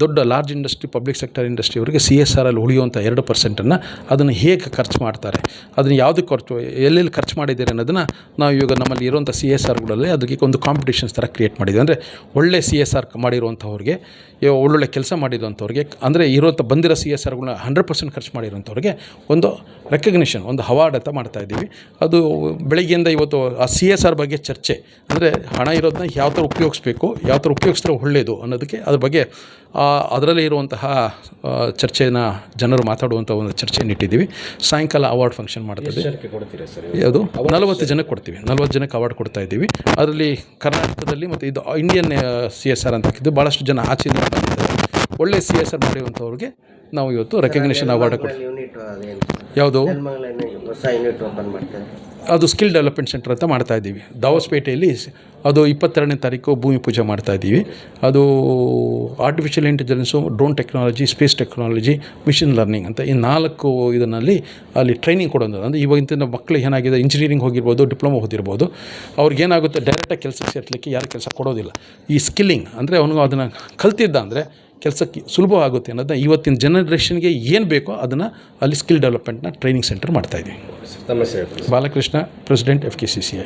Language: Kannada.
ದೊಡ್ಡ ಲಾರ್ಜ್ ಇಂಡಸ್ಟ್ರಿ, ಪಬ್ಲಿಕ್ ಸೆಕ್ಟರ್ ಇಂಡಸ್ಟ್ರಿಯವರಿಗೆ CSR ಅಲ್ಲಿ ಉಳಿಯುವಂಥ 2% ಅದನ್ನು ಹೇಗೆ ಖರ್ಚು ಮಾಡ್ತಾರೆ, ಅದನ್ನು ಯಾವುದಕ್ಕೆ ಖರ್ಚು, ಎಲ್ಲೆಲ್ಲಿ ಖರ್ಚು ಮಾಡಿದ್ದೀರಿ ಅನ್ನೋದನ್ನು ನಾವು ಇವಾಗ ನಮ್ಮಲ್ಲಿ ಇರುವಂಥ CSRಗಳಲ್ಲಿ ಅದಕ್ಕೆ ಒಂದು ಕಾಂಪಿಟೇಷನ್ಸ್ ಥರ ಕ್ರಿಯೇಟ್ ಮಾಡಿದ್ದೀವಿ. ಅಂದರೆ ಒಳ್ಳೆ CSR ಮಾಡಿರುವಂಥವ್ರಿಗೆ, ಒಳ್ಳೊಳ್ಳೆ ಕೆಲಸ ಮಾಡಿರುವಂಥವ್ರಿಗೆ, ಅಂದರೆ ಇರುವಂಥ ಬಂದಿರೋ CSRಗಳನ್ನ 100% ಖರ್ಚು ಮಾಡಿರುವಂಥವ್ರಿಗೆ ಒಂದು ರೆಕಗ್ನಿಷನ್, ಒಂದು ಅವಾರ್ಡ್ ಅಂತ ಮಾಡ್ತಾಯಿದ್ದೀವಿ. ಅದು ಬೆಳಗ್ಗೆಯಿಂದ ಇವತ್ತು ಆ CSR ಬಗ್ಗೆ ಚರ್ಚೆ, ಅಂದರೆ ಹಣ ಇರೋದನ್ನ ಯಾವ ಥರ ಉಪಯೋಗಿಸ್ಬೇಕು, ಯಾವ ಥರ ಉಪಯೋಗಿಸಿದ್ರೆ ಒಳ್ಳೆಯದು ಅನ್ನೋದಕ್ಕೆ ಅದ್ರ ಬಗ್ಗೆ ಅದರಲ್ಲಿ ಇರುವಂತಹ ಚರ್ಚೆನ ಜನರು ಮಾತಾಡುವಂಥ ಒಂದು ಚರ್ಚೆಯನ್ನು ಇಟ್ಟಿದ್ದೀವಿ. ಸಾಯಂಕಾಲ ಅವಾರ್ಡ್ ಫಂಕ್ಷನ್ ಮಾಡ್ತೀವಿ. ಯಾವುದು 40 ಜನಕ್ಕೆ ಕೊಡ್ತೀವಿ, 40 ಜನಕ್ಕೆ ಅವಾರ್ಡ್ ಕೊಡ್ತಾ ಇದ್ದೀವಿ. ಅದರಲ್ಲಿ ಕರ್ನಾಟಕದಲ್ಲಿ ಮತ್ತು ಇದು ಇಂಡಿಯನ್ CSR ಅಂತ ಹಾಕಿದ್ದು, ಭಾಳಷ್ಟು ಜನ ಆಚೆಯಿಂದ ಬಂದಿದ್ದಾರೆ. ಒಳ್ಳೆ CSR ಮಾಡಿರುವಂಥವ್ರಿಗೆ ನಾವು ಇವತ್ತು ರೆಕಗ್ನಿಷನ್ ಅವಾರ್ಡ್ ಕೊಡ್ತೀವಿ. ಯಾವುದು ಅದು ಸ್ಕಿಲ್ ಡೆವಲಪ್ಮೆಂಟ್ ಸೆಂಟರ್ ಅಂತ ಮಾಡ್ತಾಯಿದ್ದೀವಿ ದಾವಸ್ಪೇಟೆಯಲ್ಲಿ. ಅದು 22ನೇ ತಾರೀಕು ಭೂಮಿ ಪೂಜೆ ಮಾಡ್ತಾಯಿದ್ದೀವಿ. ಅದು artificial intelligence, drone technology, space technology, machine learning ಅಂತ ಈ 4 ಇದರಲ್ಲಿ ಅಲ್ಲಿ ಟ್ರೈನಿಂಗ್ ಕೊಡೋದು. ಅಂದರೆ ಇವಾಗಿನ ಮಕ್ಕಳು ಏನಾಗಿದೆ, ಇಂಜಿನಿಯರಿಂಗ್ ಹೋಗಿರ್ಬೋದು, ಡಿಪ್ಲೊಮಾ ಓದಿರ್ಬೋದು, ಅವ್ರಿಗೇನಾಗುತ್ತೆ ಡೈರೆಕ್ಟಾಗಿ ಕೆಲಸಕ್ಕೆ ಸೇರ್ಲಿಕ್ಕೆ ಯಾರು ಕೆಲಸ ಕೊಡೋದಿಲ್ಲ. ಈ ಸ್ಕಿಲ್ಲಿಂಗ್ ಅಂದರೆ ಅವನಿಗೂ ಅದನ್ನು ಕಲ್ತಿದ್ದ ಅಂದರೆ ಕೆಲಸಕ್ಕೆ ಸುಲಭವಾಗುತ್ತೆ ಅನ್ನೋದನ್ನ ಇವತ್ತಿನ ಜನರೇಷನ್ಗೆ ಏನು ಬೇಕೋ ಅದನ್ನು ಅಲ್ಲಿ ಸ್ಕಿಲ್ ಡೆವಲಪ್ಮೆಂಟ್ನ ಟ್ರೈನಿಂಗ್ ಸೆಂಟರ್ ಮಾಡ್ತಾಯಿದ್ದೀವಿ. Balakrishna, president FKCCI.